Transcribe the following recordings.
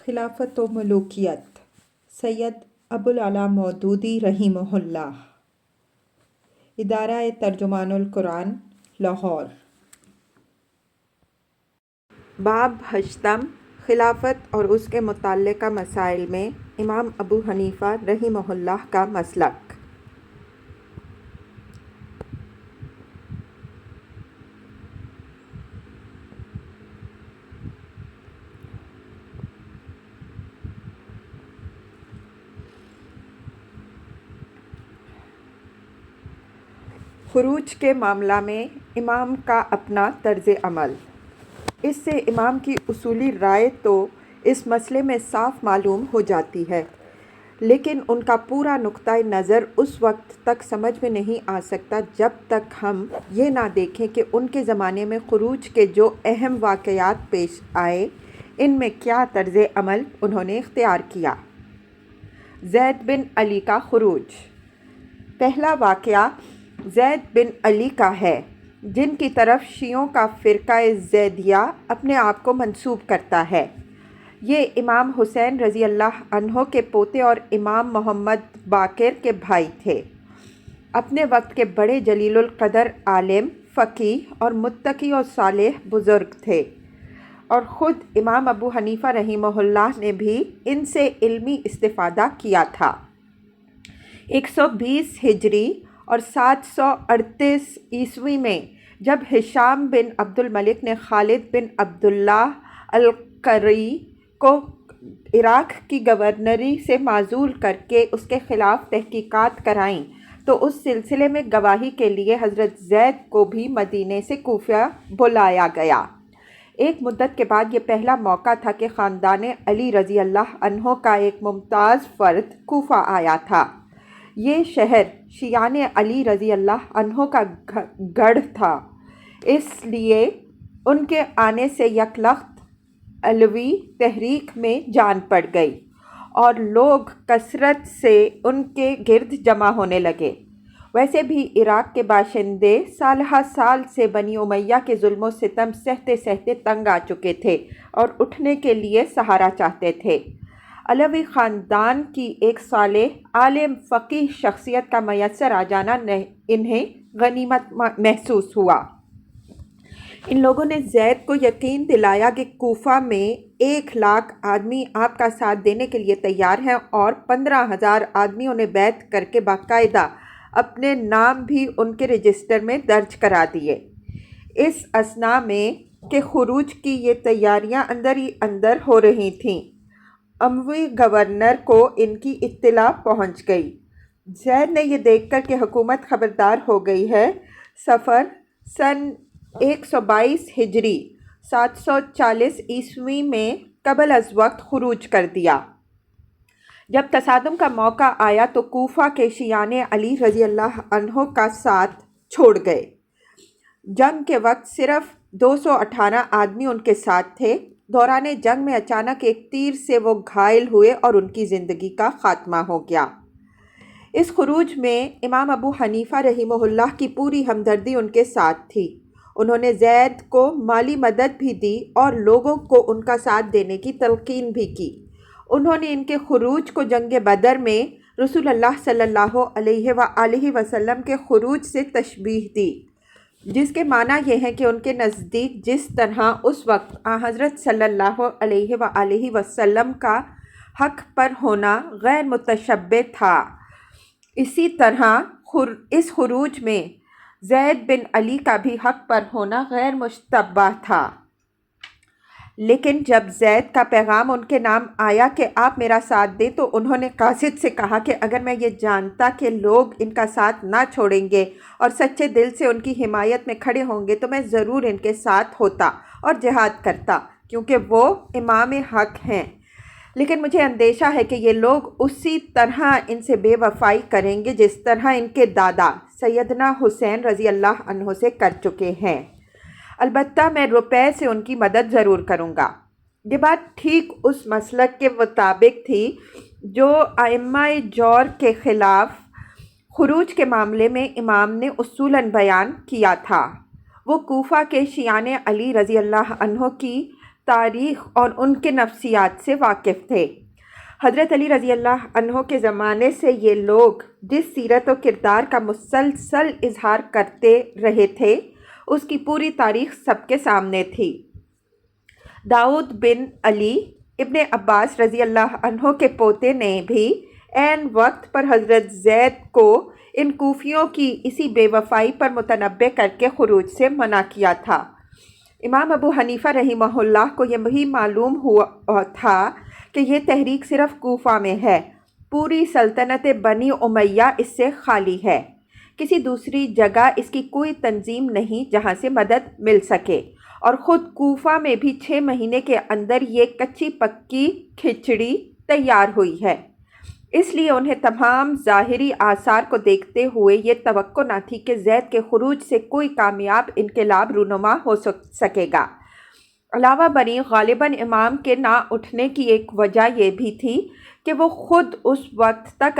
خلافت و ملوکیت سید ابوالعلا مودودی رحمہ ادارہ ترجمان القرآن لاہور۔ باب ہشتم، خلافت اور اس کے متعلقہ مسائل میں امام ابو حنیفہ رحمہ اللہ کا مسلک۔ خروج کے معاملہ میں امام کا اپنا طرز عمل۔ اس سے امام کی اصولی رائے تو اس مسئلے میں صاف معلوم ہو جاتی ہے، لیکن ان کا پورا نقطۂ نظر اس وقت تک سمجھ میں نہیں آ سکتا جب تک ہم یہ نہ دیکھیں کہ ان کے زمانے میں خروج کے جو اہم واقعات پیش آئے ان میں کیا طرز عمل انہوں نے اختیار کیا۔ زید بن علی کا خروج۔ پہلا واقعہ زید بن علی کا ہے، جن کی طرف شیعوں کا فرقہ زیدیہ اپنے آپ کو منسوب کرتا ہے۔ یہ امام حسین رضی اللہ عنہ کے پوتے اور امام محمد باقر کے بھائی تھے۔ اپنے وقت کے بڑے جلیل القدر عالم، فقیہ اور متقی و صالح بزرگ تھے، اور خود امام ابو حنیفہ رحمہ اللہ نے بھی ان سے علمی استفادہ کیا تھا۔ 120 ہجری اور 738 عیسوی میں جب ہشام بن عبد الملک نے خالد بن عبداللہ القری کو عراق کی گورنری سے معزول کر کے اس کے خلاف تحقیقات کرائیں تو اس سلسلے میں گواہی کے لیے حضرت زید کو بھی مدینے سے کوفہ بلایا گیا۔ ایک مدت کے بعد یہ پہلا موقع تھا کہ خاندان علی رضی اللہ عنہ کا ایک ممتاز فرد کوفہ آیا تھا۔ یہ شہر شیعان علی رضی اللہ عنہ کا گڑھ تھا، اس لیے ان کے آنے سے یکلخت علوی تحریک میں جان پڑ گئی اور لوگ کثرت سے ان کے گرد جمع ہونے لگے۔ ویسے بھی عراق کے باشندے سالہ سال سے بنی امیہ کے ظلم و ستم سہتے سہتے تنگ آ چکے تھے اور اٹھنے کے لیے سہارا چاہتے تھے۔ علوی خاندان کی ایک صالح عالم فقیہ شخصیت کا میسر آ جانا انہیں غنیمت محسوس ہوا۔ ان لوگوں نے زید کو یقین دلایا کہ کوفہ میں 1,00,000 آدمی آپ کا ساتھ دینے کے لیے تیار ہیں، اور 15,000 آدمیوں نے بیعت کر کے باقاعدہ اپنے نام بھی ان کے رجسٹر میں درج کرا دیے۔ اس اثناء میں کہ خروج کی یہ تیاریاں اندر ہی اندر ہو رہی تھیں، اموی گورنر کو ان کی اطلاع پہنچ گئی۔ زید نے یہ دیکھ کر کہ حکومت خبردار ہو گئی ہے، صفر سن 122 ہجری 740 عیسوی میں قبل از وقت خروج کر دیا۔ جب تصادم کا موقع آیا تو کوفہ کے شیعان علی رضی اللہ عنہ کا ساتھ چھوڑ گئے۔ جنگ کے وقت صرف 218 آدمی ان کے ساتھ تھے۔ دوران جنگ میں اچانک ایک تیر سے وہ گھائل ہوئے اور ان کی زندگی کا خاتمہ ہو گیا۔ اس خروج میں امام ابو حنیفہ رحمہ اللہ کی پوری ہمدردی ان کے ساتھ تھی۔ انہوں نے زید کو مالی مدد بھی دی اور لوگوں کو ان کا ساتھ دینے کی تلقین بھی کی۔ انہوں نے ان کے خروج کو جنگ بدر میں رسول اللہ صلی اللہ علیہ وآلہ وسلم کے خروج سے تشبیہ دی، جس کے معنی یہ ہے کہ ان کے نزدیک جس طرح اس وقت حضرت صلی اللہ علیہ وآلہ وسلم کا حق پر ہونا غیر متشبہ تھا، اسی طرح اس خروج میں زید بن علی کا بھی حق پر ہونا غیر مشتبہ تھا۔ لیکن جب زید کا پیغام ان کے نام آیا کہ آپ میرا ساتھ دیں تو انہوں نے قاصد سے کہا کہ اگر میں یہ جانتا کہ لوگ ان کا ساتھ نہ چھوڑیں گے اور سچے دل سے ان کی حمایت میں کھڑے ہوں گے تو میں ضرور ان کے ساتھ ہوتا اور جہاد کرتا، کیونکہ وہ امام حق ہیں۔ لیکن مجھے اندیشہ ہے کہ یہ لوگ اسی طرح ان سے بے وفائی کریں گے جس طرح ان کے دادا سیدنا حسین رضی اللہ عنہ سے کر چکے ہیں۔ البتہ میں روپے سے ان کی مدد ضرور کروں گا۔ یہ بات ٹھیک اس مسلک کے مطابق تھی جو ائمہ جور کے خلاف خروج کے معاملے میں امام نے اصولاً بیان کیا تھا۔ وہ کوفہ کے شیعان علی رضی اللہ عنہ کی تاریخ اور ان کے نفسیات سے واقف تھے۔ حضرت علی رضی اللہ عنہ کے زمانے سے یہ لوگ جس سیرت و کردار کا مسلسل اظہار کرتے رہے تھے اس کی پوری تاریخ سب کے سامنے تھی۔ داؤد بن علی ابن عباس رضی اللہ عنہ کے پوتے نے بھی عین وقت پر حضرت زید کو ان کوفیوں کی اسی بے وفائی پر متنبع کر کے خروج سے منع کیا تھا۔ امام ابو حنیفہ رحمہ اللہ کو یہ بھی معلوم ہوا تھا کہ یہ تحریک صرف کوفہ میں ہے، پوری سلطنت بنی امیہ اس سے خالی ہے، کسی دوسری جگہ اس کی کوئی تنظیم نہیں جہاں سے مدد مل سکے، اور خود کوفہ میں بھی 6 مہینے کے اندر یہ کچی پکی کھچڑی تیار ہوئی ہے۔ اس لیے انہیں تمام ظاہری آثار کو دیکھتے ہوئے یہ توقع نہ تھی کہ زید کے خروج سے کوئی کامیاب انقلاب رونما ہو سکے گا۔ علاوہ بری غالباً امام کے نہ اٹھنے کی ایک وجہ یہ بھی تھی کہ وہ خود اس وقت تک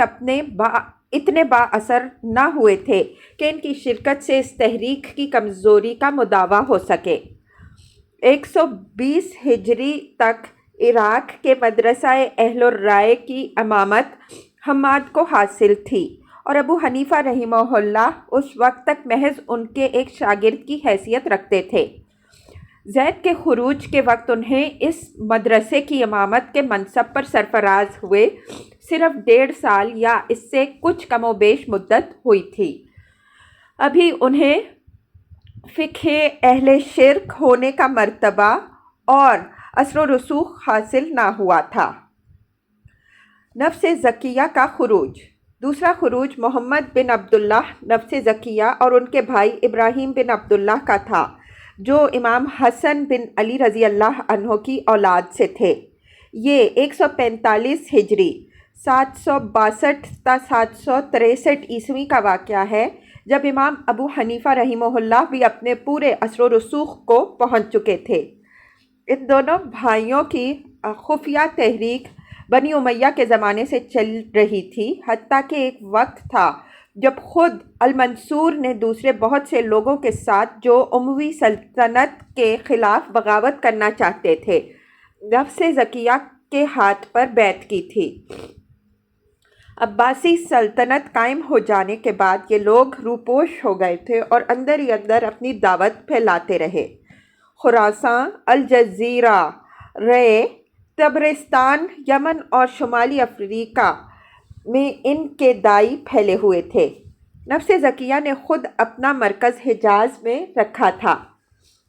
اتنے با اثر نہ ہوئے تھے کہ ان کی شرکت سے اس تحریک کی کمزوری کا مداوع ہو سکے۔ 120 ہجری تک عراق کے مدرسہ اہل الرائے کی امامت حماد کو حاصل تھی، اور ابو حنیفہ رحمہ اللہ اس وقت تک محض ان کے ایک شاگرد کی حیثیت رکھتے تھے۔ زید کے خروج کے وقت انہیں اس مدرسے کی امامت کے منصب پر سرفراز ہوئے صرف 1.5 سال یا اس سے کچھ کم و بیش مدت ہوئی تھی۔ ابھی انہیں فقہ اہل شرک ہونے کا مرتبہ اور اثر و رسوخ حاصل نہ ہوا تھا۔ نفس زکیہ کا خروج۔ دوسرا خروج محمد بن عبداللہ نفس زکیہ اور ان کے بھائی ابراہیم بن عبداللہ کا تھا، جو امام حسن بن علی رضی اللہ عنہ کی اولاد سے تھے۔ یہ 145 ہجری 762 تا 763 عیسوی کا واقعہ ہے، جب امام ابو حنیفہ رحمہ اللہ بھی اپنے پورے اثر و رسوخ کو پہنچ چکے تھے۔ ان دونوں بھائیوں کی خفیہ تحریک بنی امیہ کے زمانے سے چل رہی تھی، حتیٰ کہ ایک وقت تھا جب خود المنصور نے دوسرے بہت سے لوگوں کے ساتھ جو اموی سلطنت کے خلاف بغاوت کرنا چاہتے تھے، نفس زکیہ کے ہاتھ پر بیعت کی تھی۔ عباسی سلطنت قائم ہو جانے کے بعد یہ لوگ روپوش ہو گئے تھے اور اندر ہی اندر اپنی دعوت پھیلاتے رہے۔ خراسان، الجزیرہ، رے، طبرستان، یمن اور شمالی افریقہ میں ان کے دائی پھیلے ہوئے تھے۔ نفس زکیہ نے خود اپنا مرکز حجاز میں رکھا تھا۔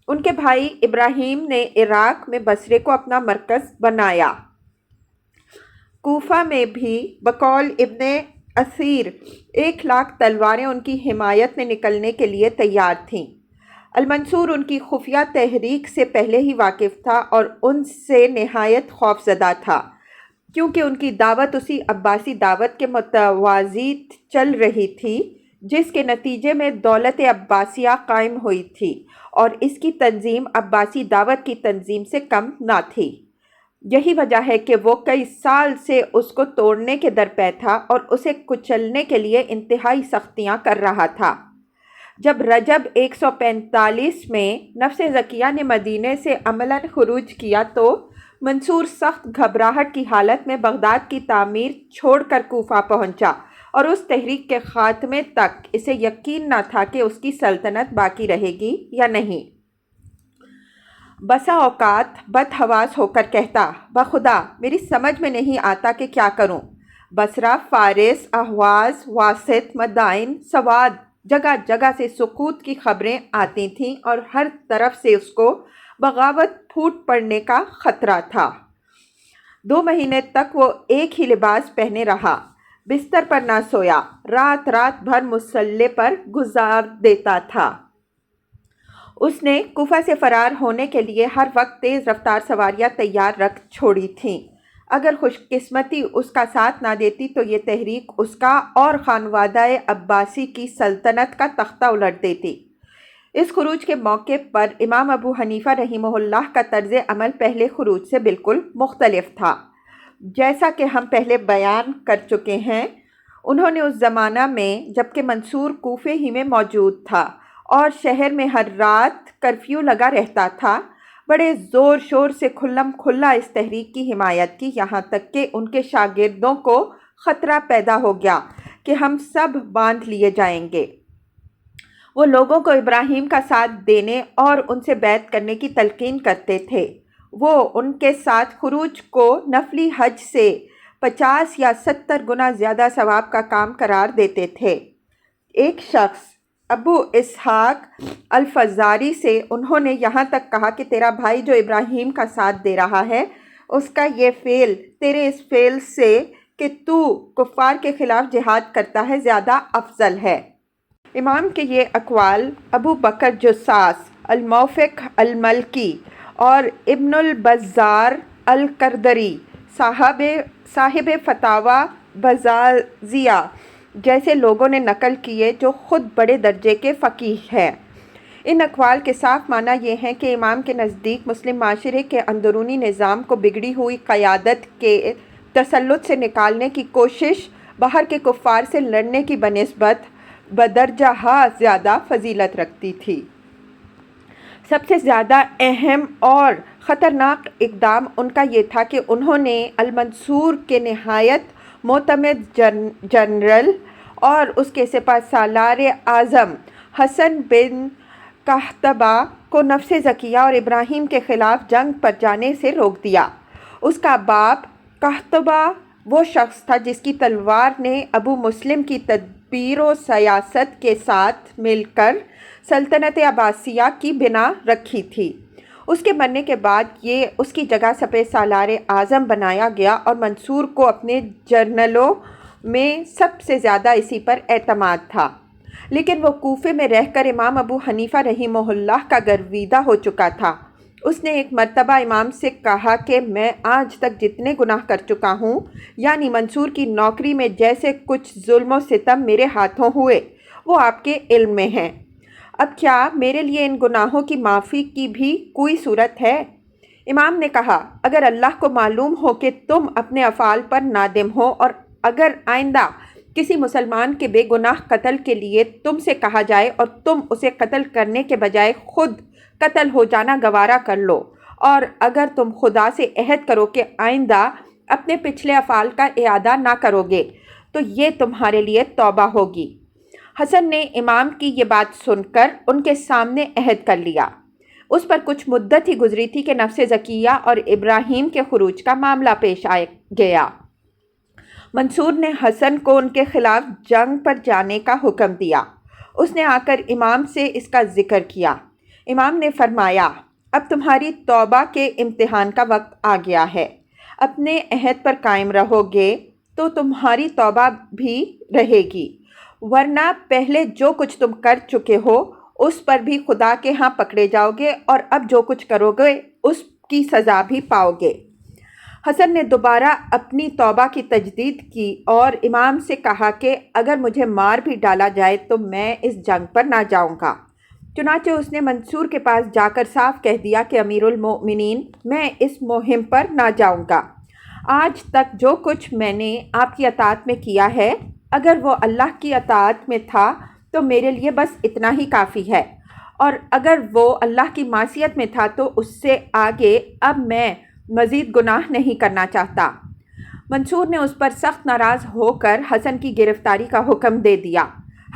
ان کے بھائی ابراہیم نے عراق میں بصرے کو اپنا مرکز بنایا۔ کوفہ میں بھی بقول ابن اثیر 1,00,000 تلواریں ان کی حمایت میں نکلنے کے لیے تیار تھیں۔ المنصور ان کی خفیہ تحریک سے پہلے ہی واقف تھا اور ان سے نہایت خوف زدہ تھا، کیونکہ ان کی دعوت اسی عباسی دعوت کے متوازی چل رہی تھی جس کے نتیجے میں دولت عباسیہ قائم ہوئی تھی، اور اس کی تنظیم عباسی دعوت کی تنظیم سے کم نہ تھی۔ یہی وجہ ہے کہ وہ کئی سال سے اس کو توڑنے کے درپے تھا اور اسے کچلنے کے لیے انتہائی سختیاں کر رہا تھا۔ جب رجب 145 میں نفس زکیہ نے مدینے سے عملاً خروج کیا تو منصور سخت گھبراہٹ کی حالت میں بغداد کی تعمیر چھوڑ کر کوفہ پہنچا، اور اس تحریک کے خاتمے تک اسے یقین نہ تھا کہ اس کی سلطنت باقی رہے گی یا نہیں۔ بسا اوقات بدحواس ہو کر کہتا، بخدا میری سمجھ میں نہیں آتا کہ کیا کروں۔ بصرہ، فارس، اہواز، واسط، مدائن، سواد، جگہ جگہ سے سقوط کی خبریں آتی تھیں اور ہر طرف سے اس کو بغاوت پھوٹ پڑنے کا خطرہ تھا۔ 2 مہینے تک وہ ایک ہی لباس پہنے رہا، بستر پر نہ سویا، رات رات بھر مصلے پر گزار دیتا تھا۔ اس نے کوفہ سے فرار ہونے کے لیے ہر وقت تیز رفتار سواریاں تیار رکھ چھوڑی تھیں۔ اگر خوش قسمتی اس کا ساتھ نہ دیتی تو یہ تحریک اس کا اور خانوادہ عباسی کی سلطنت کا تختہ الٹ دیتی۔ اس خروج کے موقع پر امام ابو حنیفہ رحمہ اللہ کا طرز عمل پہلے خروج سے بالکل مختلف تھا۔ جیسا کہ ہم پہلے بیان کر چکے ہیں، انہوں نے اس زمانہ میں جبکہ منصور کوفے ہی میں موجود تھا اور شہر میں ہر رات کرفیو لگا رہتا تھا، بڑے زور شور سے کھلم کھلا اس تحریک کی حمایت کی، یہاں تک کہ ان کے شاگردوں کو خطرہ پیدا ہو گیا کہ ہم سب باندھ لیے جائیں گے۔ وہ لوگوں کو ابراہیم کا ساتھ دینے اور ان سے بیعت کرنے کی تلقین کرتے تھے۔ وہ ان کے ساتھ خروج کو نفلی حج سے 50 یا 70 گنا زیادہ ثواب کا کام قرار دیتے تھے۔ ایک شخص ابو اسحاق الفزاری سے انہوں نے یہاں تک کہا کہ تیرا بھائی جو ابراہیم کا ساتھ دے رہا ہے، اس کا یہ فعل تیرے اس فعل سے کہ تو کفار کے خلاف جہاد کرتا ہے زیادہ افضل ہے۔ امام کے یہ اقوال ابو بکر جصاص الموفق الملکی اور ابن البزار الکردری صاحب فتاوی بزازیہ جیسے لوگوں نے نقل کیے جو خود بڑے درجے کے فقیہ ہیں۔ ان اقوال کے صاف معنی یہ ہیں کہ امام کے نزدیک مسلم معاشرے کے اندرونی نظام کو بگڑی ہوئی قیادت کے تسلط سے نکالنے کی کوشش باہر کے کفار سے لڑنے کی بنسبت بدرجہ زیادہ فضیلت رکھتی تھی۔ سب سے زیادہ اہم اور خطرناک اقدام ان کا یہ تھا کہ انہوں نے المنصور کے نہایت معتمد جنرل اور اس کے سپہ سالار اعظم حسن بن قحطبہ کو نفس زکیہ اور ابراہیم کے خلاف جنگ پر جانے سے روک دیا۔ اس کا باپ قحطبہ وہ شخص تھا جس کی تلوار نے ابو مسلم کی تدبیر و سیاست کے ساتھ مل کر سلطنت عباسیہ کی بنا رکھی تھی۔ اس کے مرنے کے بعد یہ اس کی جگہ سپہ سالار اعظم بنایا گیا اور منصور کو اپنے جنرلوں میں سب سے زیادہ اسی پر اعتماد تھا، لیکن وہ کوفے میں رہ کر امام ابو حنیفہ رحمہ اللہ کا گرویدہ ہو چکا تھا۔ اس نے ایک مرتبہ امام سے کہا کہ میں آج تک جتنے گناہ کر چکا ہوں، یعنی منصور کی نوکری میں جیسے کچھ ظلم و ستم میرے ہاتھوں ہوئے، وہ آپ کے علم میں ہیں۔ اب کیا میرے لیے ان گناہوں کی معافی کی بھی کوئی صورت ہے؟ امام نے کہا، اگر اللہ کو معلوم ہو کہ تم اپنے افعال پر نادم ہو اور اگر آئندہ کسی مسلمان کے بے گناہ قتل کے لیے تم سے کہا جائے اور تم اسے قتل کرنے کے بجائے خود قتل ہو جانا گوارا کر لو، اور اگر تم خدا سے عہد کرو کہ آئندہ اپنے پچھلے افعال کا اعادہ نہ کرو گے تو یہ تمہارے لیے توبہ ہوگی۔ حسن نے امام کی یہ بات سن کر ان کے سامنے عہد کر لیا۔ اس پر کچھ مدت ہی گزری تھی کہ نفس زکیہ اور ابراہیم کے خروج کا معاملہ پیش آ گیا۔ منصور نے حسن کو ان کے خلاف جنگ پر جانے کا حکم دیا۔ اس نے آ کر امام سے اس کا ذکر کیا۔ امام نے فرمایا، اب تمہاری توبہ کے امتحان کا وقت آ گیا ہے۔ اپنے عہد پر قائم رہو گے تو تمہاری توبہ بھی رہے گی، ورنہ پہلے جو کچھ تم کر چکے ہو اس پر بھی خدا کے ہاں پکڑے جاؤ گے، اور اب جو کچھ کرو گے اس کی سزا بھی پاؤ گے۔ حسن نے دوبارہ اپنی توبہ کی تجدید کی اور امام سے کہا کہ اگر مجھے مار بھی ڈالا جائے تو میں اس جنگ پر نہ جاؤں گا۔ چنانچہ اس نے منصور کے پاس جا کر صاف کہہ دیا کہ امیر المؤمنین، میں اس مہم پر نہ جاؤں گا۔ آج تک جو کچھ میں نے آپ کی اطاعت میں کیا ہے، اگر وہ اللہ کی اطاعت میں تھا تو میرے لیے بس اتنا ہی کافی ہے، اور اگر وہ اللہ کی معصیت میں تھا تو اس سے آگے اب میں مزید گناہ نہیں کرنا چاہتا۔ منصور نے اس پر سخت ناراض ہو کر حسن کی گرفتاری کا حکم دے دیا۔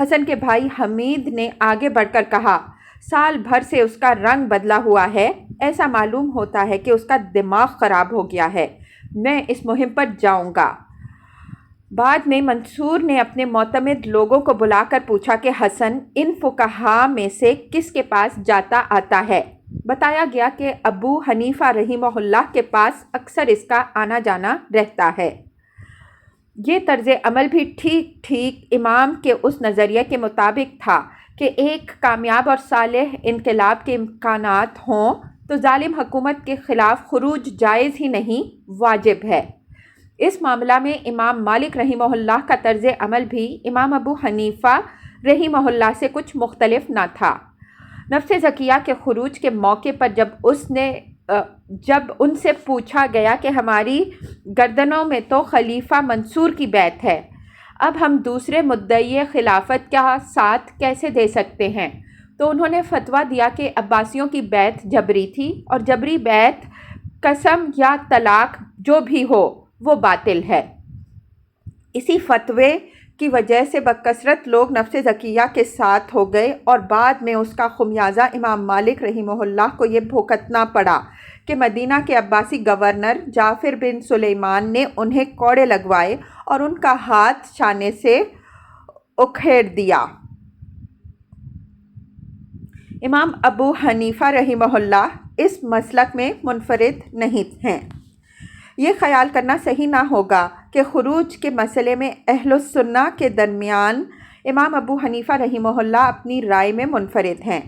حسن کے بھائی حمید نے آگے بڑھ کر کہا، سال بھر سے اس کا رنگ بدلا ہوا ہے، ایسا معلوم ہوتا ہے کہ اس کا دماغ خراب ہو گیا ہے، میں اس مہم پر جاؤں گا۔ بعد میں منصور نے اپنے معتمد لوگوں کو بلا کر پوچھا کہ حسن ان فقہاء میں سے کس کے پاس جاتا آتا ہے؟ بتایا گیا کہ ابو حنیفہ رحمہ اللہ کے پاس اکثر اس کا آنا جانا رہتا ہے۔ یہ طرز عمل بھی ٹھیک امام کے اس نظریے کے مطابق تھا کہ ایک کامیاب اور صالح انقلاب کے امکانات ہوں تو ظالم حکومت کے خلاف خروج جائز ہی نہیں، واجب ہے۔ اس معاملہ میں امام مالک رحمہ اللہ کا طرز عمل بھی امام ابو حنیفہ رحمہ اللہ سے کچھ مختلف نہ تھا۔ نفس زکیہ کے خروج کے موقع پر جب ان سے پوچھا گیا کہ ہماری گردنوں میں تو خلیفہ منصور کی بیعت ہے، اب ہم دوسرے مدعی خلافت کا ساتھ کیسے دے سکتے ہیں، تو انہوں نے فتویٰ دیا کہ عباسیوں کی بیعت جبری تھی اور جبری بیعت قسم یا طلاق جو بھی ہو وہ باطل ہے۔ اسی فتوے کی وجہ سے بکثرت لوگ نفس زکیہ کے ساتھ ہو گئے اور بعد میں اس کا خمیازہ امام مالک رحمہ اللہ کو یہ بھگتنا پڑا کہ مدینہ کے عباسی گورنر جعفر بن سلیمان نے انہیں کوڑے لگوائے اور ان کا ہاتھ شانے سے اکھیڑ دیا۔ امام ابو حنیفہ رحمہ اللہ اس مسلک میں منفرد نہیں ہیں۔ یہ خیال کرنا صحیح نہ ہوگا کہ خروج کے مسئلے میں اہل السنہ کے درمیان امام ابو حنیفہ رحمہ اللہ اپنی رائے میں منفرد ہیں۔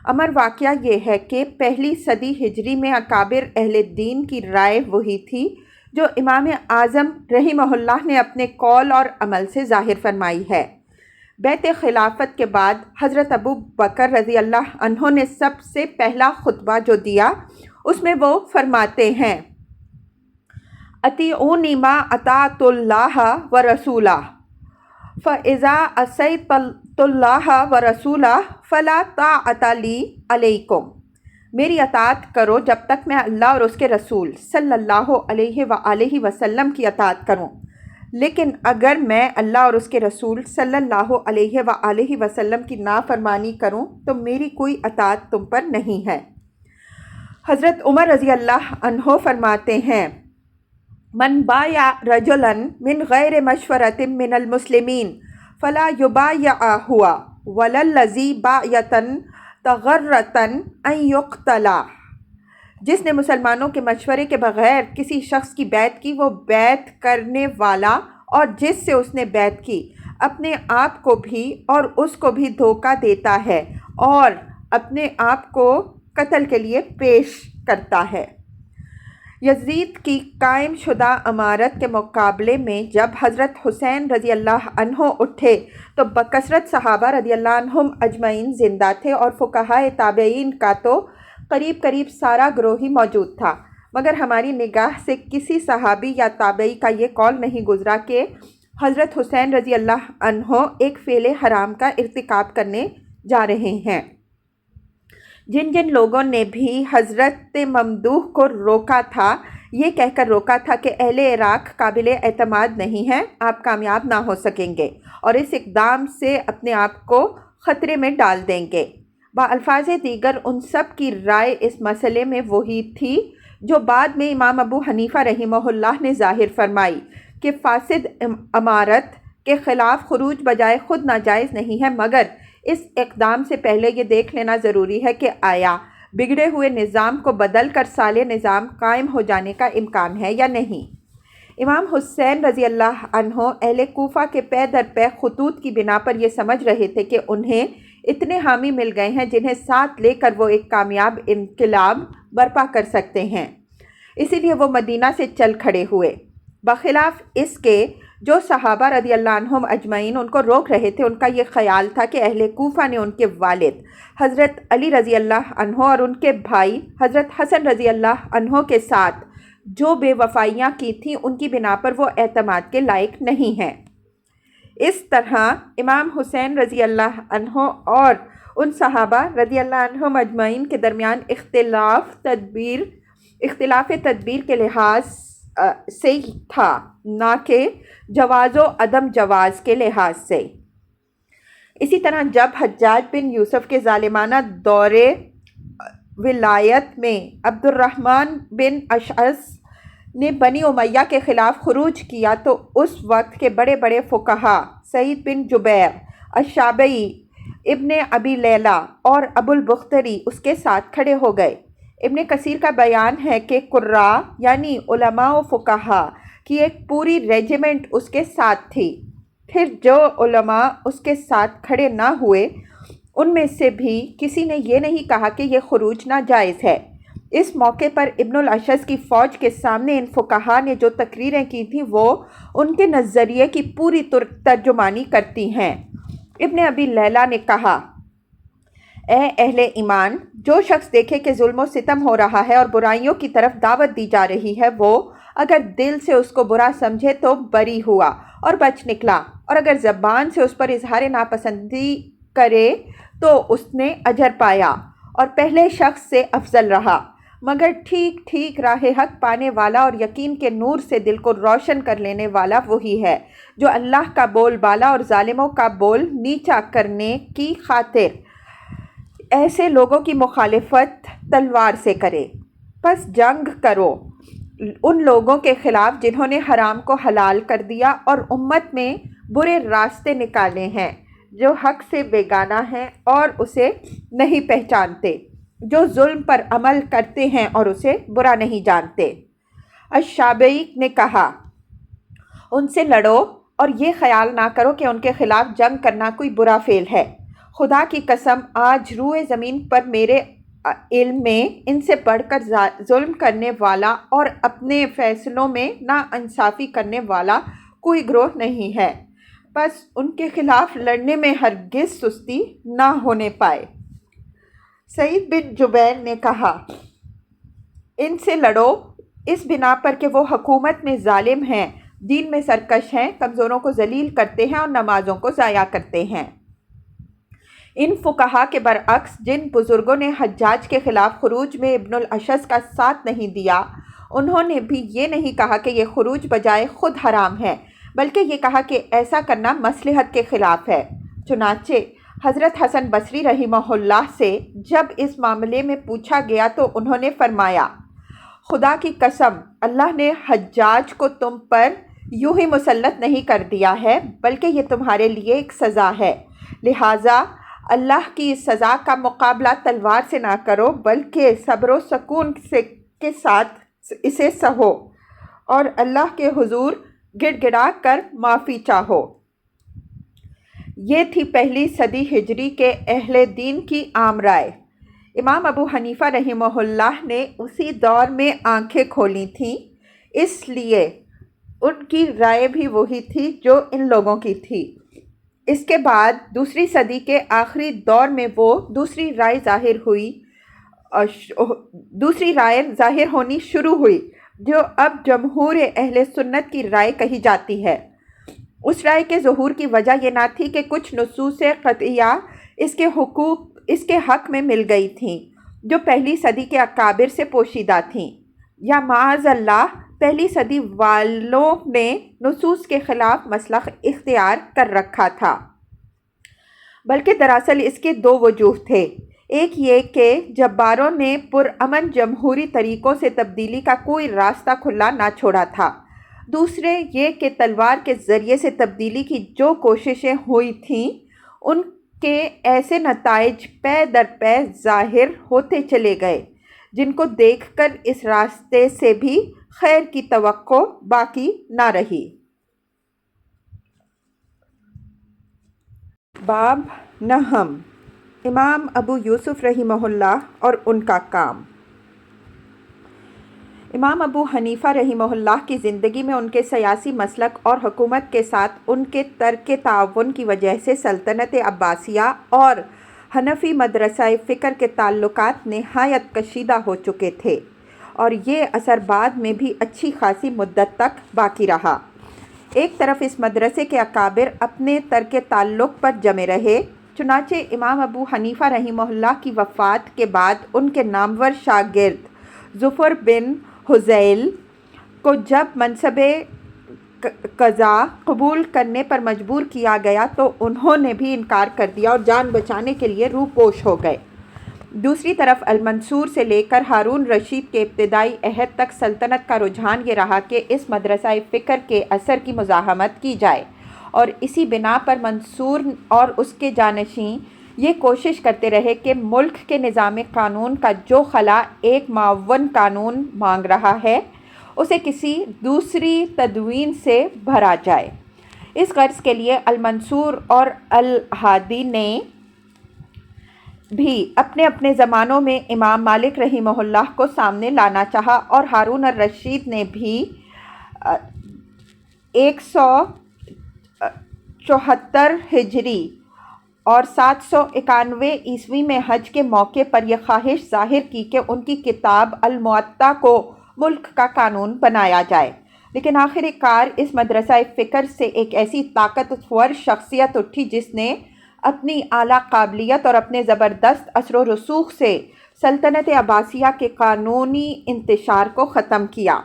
امر واقعہ یہ ہے کہ پہلی صدی ہجری میں اکابر اہل دین کی رائے وہی تھی جو امام اعظم رحمہ اللہ نے اپنے قول اور عمل سے ظاہر فرمائی ہے۔ بیعت خلافت کے بعد حضرت ابو بکر رضی اللہ عنہ نے سب سے پہلا خطبہ جو دیا اس میں وہ فرماتے ہیں اطیعونی ما اطعت اللہ ورسولہ فاذا عصیت اللہ ورسولہ فلا طاعۃ لی علیکم۔ میری اطاعت کرو جب تک میں اللہ اور اس کے رسول صلی اللہ علیہ وآلہ وسلم کی اطاعت کروں، لیکن اگر میں اللہ اور اس کے رسول صلی اللہ علیہ وآلہ وسلم کی نافرمانی کروں تو میری کوئی اطاعت تم پر نہیں ہے۔ حضرت عمر رضی اللہ عنہ فرماتے ہیں من بایع رجلا من غیر مشورۃ من المسلمین فلا یبایع ہوا وللذی بایعۃ تغرۃ ان یقتل۔ جس نے مسلمانوں کے مشورے کے بغیر کسی شخص کی بیعت کی وہ بیعت کرنے والا اور جس سے اس نے بیعت کی اپنے آپ کو بھی اور اس کو بھی دھوکہ دیتا ہے اور اپنے آپ کو قتل کے لیے پیش کرتا ہے۔ یزید کی قائم شدہ امارت کے مقابلے میں جب حضرت حسین رضی اللہ عنہ اٹھے تو بکثرت صحابہ رضی اللہ عنہم اجمعین زندہ تھے اور فقہائے تابعین کا تو قریب سارا گروہ ہی موجود تھا، مگر ہماری نگاہ سے کسی صحابی یا تابعی کا یہ قول نہیں گزرا کہ حضرت حسین رضی اللہ عنہ ایک فعل حرام کا ارتکاب کرنے جا رہے ہیں۔ جن لوگوں نے بھی حضرت ممدوح کو روکا تھا یہ کہہ کر روکا تھا کہ اہل عراق قابل اعتماد نہیں ہیں، آپ کامیاب نہ ہو سکیں گے اور اس اقدام سے اپنے آپ کو خطرے میں ڈال دیں گے۔ بالفاظ دیگر ان سب کی رائے اس مسئلے میں وہی تھی جو بعد میں امام ابو حنیفہ رحمہ اللہ نے ظاہر فرمائی کہ فاسد امارت کے خلاف خروج بجائے خود ناجائز نہیں ہے، مگر اس اقدام سے پہلے یہ دیکھ لینا ضروری ہے کہ آیا بگڑے ہوئے نظام کو بدل کر صالح نظام قائم ہو جانے کا امکان ہے یا نہیں۔ امام حسین رضی اللہ عنہ اہل کوفہ کے پے در پے خطوط کی بنا پر یہ سمجھ رہے تھے کہ انہیں اتنے حامی مل گئے ہیں جنہیں ساتھ لے کر وہ ایک کامیاب انقلاب برپا کر سکتے ہیں، اسی لیے وہ مدینہ سے چل کھڑے ہوئے۔ بخلاف اس کے جو صحابہ رضی اللہ عنہم اجمعین ان کو روک رہے تھے ان کا یہ خیال تھا کہ اہل کوفہ نے ان کے والد حضرت علی رضی اللہ عنہ اور ان کے بھائی حضرت حسن رضی اللہ عنہ کے ساتھ جو بے وفائیاں کی تھیں ان کی بنا پر وہ اعتماد کے لائق نہیں ہیں۔ اس طرح امام حسین رضی اللہ عنہ اور ان صحابہ رضی اللہ عنہم اجمعین کے درمیان اختلاف تدبیر کے لحاظ سے تھا، نہ کہ جواز و عدم جواز کے لحاظ سے۔ اسی طرح جب حجاج بن یوسف کے ظالمانہ دور ولایت میں عبد الرحمن بن اشعث نے بنی امیہ کے خلاف خروج کیا تو اس وقت کے بڑے بڑے فقہا سعید بن جبیر، الشعبی، ابن ابی لیلہ اور ابو البختری اس کے ساتھ کھڑے ہو گئے۔ ابن کثیر کا بیان ہے کہ قراء یعنی علماء و فقہا کی ایک پوری ریجیمنٹ اس کے ساتھ تھی۔ پھر جو علماء اس کے ساتھ کھڑے نہ ہوئے ان میں سے بھی کسی نے یہ نہیں کہا کہ یہ خروج ناجائز ہے۔ اس موقع پر ابن الاشعث کی فوج کے سامنے ان فقہا نے جو تقریریں کی تھیں وہ ان کے نظریے کی پوری ترجمانی کرتی ہیں۔ ابن ابی لیلہ نے کہا، اے اہل ایمان، جو شخص دیکھے کہ ظلم و ستم ہو رہا ہے اور برائیوں کی طرف دعوت دی جا رہی ہے وہ اگر دل سے اس کو برا سمجھے تو بری ہوا اور بچ نکلا، اور اگر زبان سے اس پر اظہار ناپسندی کرے تو اس نے اجر پایا اور پہلے شخص سے افضل رہا، مگر ٹھیک ٹھیک راہ حق پانے والا اور یقین کے نور سے دل کو روشن کر لینے والا وہی ہے جو اللہ کا بول بالا اور ظالموں کا بول نیچا کرنے کی خاطر ایسے لوگوں کی مخالفت تلوار سے کرے۔ پس جنگ کرو ان لوگوں کے خلاف جنہوں نے حرام کو حلال کر دیا اور امت میں برے راستے نکالے ہیں، جو حق سے بیگانہ ہیں اور اسے نہیں پہچانتے، جو ظلم پر عمل کرتے ہیں اور اسے برا نہیں جانتے۔ الشابعی نے کہا، ان سے لڑو اور یہ خیال نہ کرو کہ ان کے خلاف جنگ کرنا کوئی برا فعل ہے۔ خدا کی قسم، آج روئے زمین پر میرے علم میں ان سے بڑھ کر ظلم کرنے والا اور اپنے فیصلوں میں ناانصافی کرنے والا کوئی گروہ نہیں ہے، بس ان کے خلاف لڑنے میں ہرگز سستی نہ ہونے پائے۔ سعید بن جبیر نے کہا، ان سے لڑو اس بنا پر کہ وہ حکومت میں ظالم ہیں، دین میں سرکش ہیں، کمزوروں کو ذلیل کرتے ہیں اور نمازوں کو ضائع کرتے ہیں۔ ان فقہا کے برعکس جن بزرگوں نے حجاج کے خلاف خروج میں ابن الاشعث کا ساتھ نہیں دیا، انہوں نے بھی یہ نہیں کہا کہ یہ خروج بجائے خود حرام ہے، بلکہ یہ کہا کہ ایسا کرنا مصلحت کے خلاف ہے۔ چنانچہ حضرت حسن بصری رحمہ اللہ سے جب اس معاملے میں پوچھا گیا تو انہوں نے فرمایا، خدا کی قسم، اللہ نے حجاج کو تم پر یوں ہی مسلط نہیں کر دیا ہے، بلکہ یہ تمہارے لیے ایک سزا ہے، لہٰذا اللہ کی اس سزا کا مقابلہ تلوار سے نہ کرو، بلکہ صبر و سکون کے ساتھ اسے سہو اور اللہ کے حضور گڑ گڑا کر معافی چاہو۔ یہ تھی پہلی صدی ہجری کے اہل دین کی عام رائے۔ امام ابو حنیفہ رحمہ اللہ نے اسی دور میں آنکھیں کھولی تھیں، اس لیے ان کی رائے بھی وہی تھی جو ان لوگوں کی تھی۔ اس کے بعد دوسری صدی کے آخری دور میں وہ دوسری رائے ظاہر ہونی شروع ہوئی، جو اب جمہور اہل سنت کی رائے کہی جاتی ہے۔ اس رائے کے ظہور کی وجہ یہ نہ تھی کہ کچھ نصوص قطعیہ اس کے حق میں مل گئی تھیں جو پہلی صدی کے اکابر سے پوشیدہ تھیں، یا معاذ اللہ پہلی صدی والوں نے نصوص کے خلاف مسلک اختیار کر رکھا تھا، بلکہ دراصل اس کے دو وجوہ تھے۔ ایک یہ کہ جباروں نے پرامن جمہوری طریقوں سے تبدیلی کا کوئی راستہ کھلا نہ چھوڑا تھا، دوسرے یہ کہ تلوار کے ذریعے سے تبدیلی کی جو کوششیں ہوئی تھیں ان کے ایسے نتائج پے در پے ظاہر ہوتے چلے گئے جن کو دیکھ کر اس راستے سے بھی خیر کی توقع باقی نہ رہی۔ باب نہم، امام ابو یوسف رحمہ اللہ اور ان کا کام۔ امام ابو حنیفہ رحمہ اللہ کی زندگی میں ان کے سیاسی مسلک اور حکومت کے ساتھ ان کے ترک تعاون کی وجہ سے سلطنت عباسیہ اور حنفی مدرسہ فکر کے تعلقات نہایت کشیدہ ہو چکے تھے، اور یہ اثر بعد میں بھی اچھی خاصی مدت تک باقی رہا۔ ایک طرف اس مدرسے کے اکابر اپنے ترک تعلق پر جمے رہے، چنانچہ امام ابو حنیفہ رحمہ اللہ کی وفات کے بعد ان کے نامور شاگرد ظفر بن حذیل کو جب منصب قضاء قبول کرنے پر مجبور کیا گیا تو انہوں نے بھی انکار کر دیا اور جان بچانے کے لیے روپوش ہو گئے۔ دوسری طرف المنصور سے لے کر ہارون رشید کے ابتدائی عہد تک سلطنت کا رجحان یہ رہا کہ اس مدرسہ فکر کے اثر کی مزاحمت کی جائے، اور اسی بنا پر منصور اور اس کے جانشین یہ کوشش کرتے رہے کہ ملک کے نظام قانون کا جو خلا ایک معاون قانون مانگ رہا ہے اسے کسی دوسری تدوین سے بھرا جائے۔ اس غرض کے لیے المنصور اور الہادی نے بھی اپنے اپنے زمانوں میں امام مالک رحمہ اللہ کو سامنے لانا چاہا، اور ہارون الرشید نے بھی 174 ہجری اور 791 عیسوی میں حج کے موقع پر یہ خواہش ظاہر کی کہ ان کی کتاب الموطا کو ملک کا قانون بنایا جائے، لیکن آخر کار اس مدرسہ فکر سے ایک ایسی طاقتور شخصیت اٹھی جس نے اپنی اعلیٰ قابلیت اور اپنے زبردست اثر و رسوخ سے سلطنت عباسیہ کے قانونی انتشار کو ختم کیا۔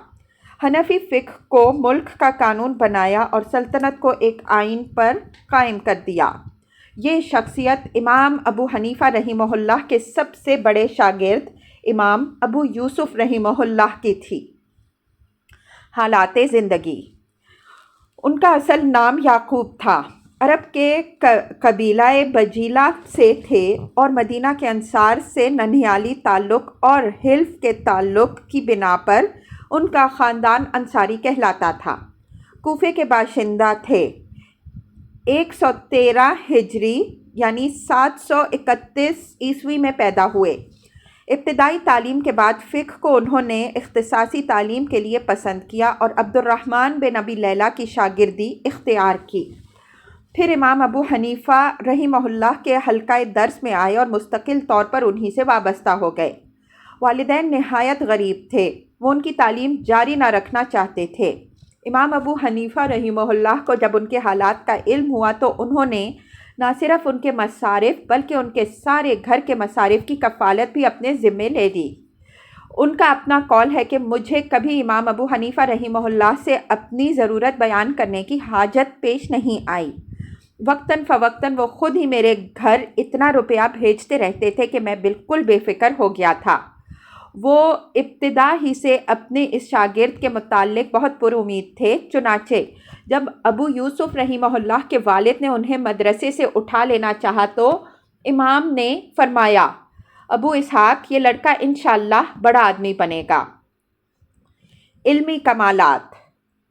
حنفی فقہ کو ملک کا قانون بنایا اور سلطنت کو ایک آئین پر قائم کر دیا۔ یہ شخصیت امام ابو حنیفہ رحمہ اللہ کے سب سے بڑے شاگرد امام ابو یوسف رحمہ اللہ کی تھی۔ حالات زندگی: ان کا اصل نام یعقوب تھا، عرب کے قبیلہ بجیلہ سے تھے اور مدینہ کے انصار سے ننھیالی تعلق اور حلف کے تعلق کی بنا پر ان کا خاندان انصاری کہلاتا تھا۔ کوفے کے باشندہ تھے۔ 113 ہجری یعنی 731 عیسوی میں پیدا ہوئے۔ ابتدائی تعلیم کے بعد فقہ کو انہوں نے اختصاصی تعلیم کے لیے پسند کیا اور عبد الرحمن بن ابی لیلہ کی شاگردی اختیار کی۔ پھر امام ابو حنیفہ رحمہ اللہ کے حلقہ درس میں آئے اور مستقل طور پر انہی سے وابستہ ہو گئے۔ والدین نہایت غریب تھے، وہ ان کی تعلیم جاری نہ رکھنا چاہتے تھے۔ امام ابو حنیفہ رحمہ اللہ کو جب ان کے حالات کا علم ہوا تو انہوں نے نہ صرف ان کے مصارف بلکہ ان کے سارے گھر کے مصارف کی کفالت بھی اپنے ذمے لے دی۔ ان کا اپنا قول ہے کہ مجھے کبھی امام ابو حنیفہ رحمہ اللہ سے اپنی ضرورت بیان کرنے کی حاجت پیش نہیں آئی۔ وقتاً فوقتاً وہ خود ہی میرے گھر اتنا روپیہ بھیجتے رہتے تھے کہ میں بالکل بے فکر ہو گیا تھا۔ وہ ابتدا ہی سے اپنے اس شاگرد کے متعلق بہت پر امید تھے۔ چنانچہ جب ابو یوسف رحمہ اللہ کے والد نے انہیں مدرسے سے اٹھا لینا چاہا تو امام نے فرمایا، ابو اسحاق، یہ لڑکا انشاءاللہ بڑا آدمی بنے گا۔ علمی کمالات: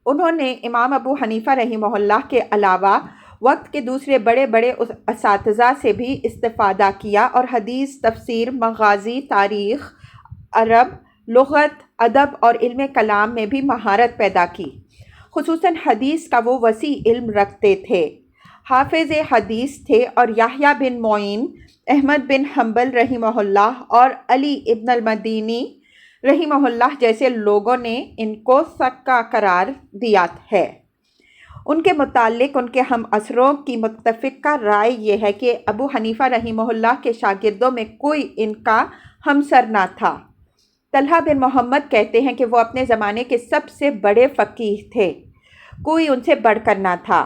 انہوں نے امام ابو حنیفہ رحمہ اللہ کے علاوہ وقت کے دوسرے بڑے بڑے اساتذہ سے بھی استفادہ کیا اور حدیث، تفسیر، مغازی، تاریخ، عرب، لغت، ادب اور علم کلام میں بھی مہارت پیدا کی۔ خصوصاً حدیث کا وہ وسیع علم رکھتے تھے۔ حافظ حدیث تھے اور یحییٰ بن معین، احمد بن حنبل رحمہ اللہ اور علی ابن المدینی رحمہ اللہ جیسے لوگوں نے ان کو ثقہ قرار دیا ہے۔ ان کے متعلق ان کے ہم عصروں کی متفقہ رائے یہ ہے کہ ابو حنیفہ رحمہ اللہ کے شاگردوں میں کوئی ان کا ہمسر نہ تھا۔ طلحہ بن محمد کہتے ہیں کہ وہ اپنے زمانے کے سب سے بڑے فقیہ تھے، کوئی ان سے بڑھ کر نہ تھا۔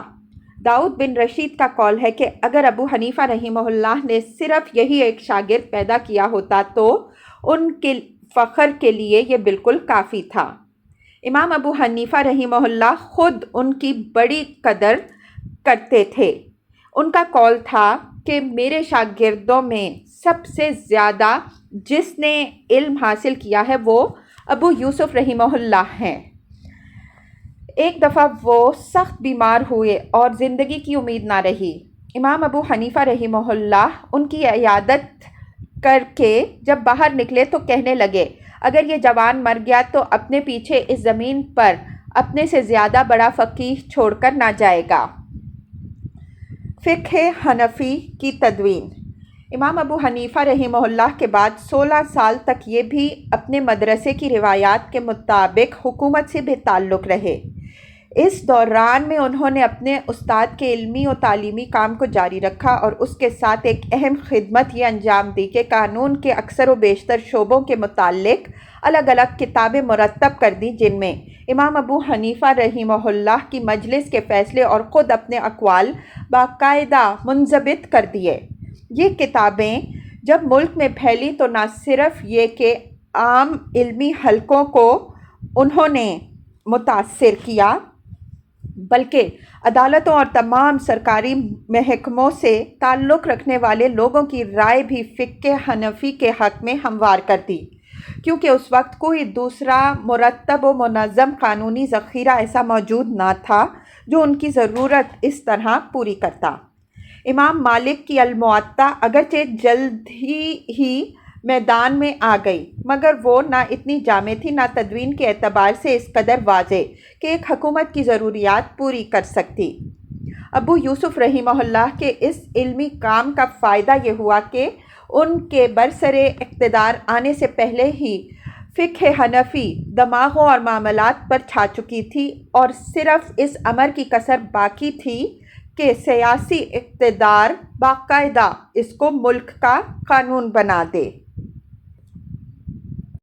داؤد بن رشید کا قول ہے کہ اگر ابو حنیفہ رحمہ اللہ نے صرف یہی ایک شاگرد پیدا کیا ہوتا تو ان کے فخر کے لیے یہ بالکل کافی تھا۔ امام ابو حنیفہ رحمہ اللہ خود ان کی بڑی قدر کرتے تھے۔ ان کا قول تھا کہ میرے شاگردوں میں سب سے زیادہ جس نے علم حاصل کیا ہے وہ ابو یوسف رحمہ اللہ ہیں۔ ایک دفعہ وہ سخت بیمار ہوئے اور زندگی کی امید نہ رہی۔ امام ابو حنیفہ رحمہ اللہ ان کی عیادت کر کے جب باہر نکلے تو کہنے لگے، اگر یہ جوان مر گیا تو اپنے پیچھے اس زمین پر اپنے سے زیادہ بڑا فقیہ چھوڑ کر نہ جائے گا۔ فقہ حنفی کی تدوین: امام ابو حنیفہ رحمہ اللہ کے بعد 16 سال تک یہ بھی اپنے مدرسے کی روایات کے مطابق حکومت سے بے تعلق رہے۔ اس دوران میں انہوں نے اپنے استاد کے علمی و تعلیمی کام کو جاری رکھا اور اس کے ساتھ ایک اہم خدمت یہ انجام دی کہ قانون کے اکثر و بیشتر شعبوں کے متعلق الگ الگ کتابیں مرتب کر دیں، جن میں امام ابو حنیفہ رحمہ اللہ کی مجلس کے فیصلے اور خود اپنے اقوال باقاعدہ منضبط کر دیے۔ یہ کتابیں جب ملک میں پھیلی تو نہ صرف یہ کہ عام علمی حلقوں کو انہوں نے متاثر کیا بلکہ عدالتوں اور تمام سرکاری محکموں سے تعلق رکھنے والے لوگوں کی رائے بھی فقہ حنفی کے حق میں ہموار کر دی، کیونکہ اس وقت کوئی دوسرا مرتب و منظم قانونی ذخیرہ ایسا موجود نہ تھا جو ان کی ضرورت اس طرح پوری کرتا۔ امام مالک کی الموطا اگرچہ جلد ہی میدان میں آ گئی، مگر وہ نہ اتنی جامع تھی نہ تدوین کے اعتبار سے اس قدر واضح کہ ایک حکومت کی ضروریات پوری کر سکتی۔ ابو یوسف رحمہ اللہ کے اس علمی کام کا فائدہ یہ ہوا کہ ان کے برسر اقتدار آنے سے پہلے ہی فقہ حنفی دماغوں اور معاملات پر چھا چکی تھی اور صرف اس امر کی کسر باقی تھی کہ سیاسی اقتدار باقاعدہ اس کو ملک کا قانون بنا دے۔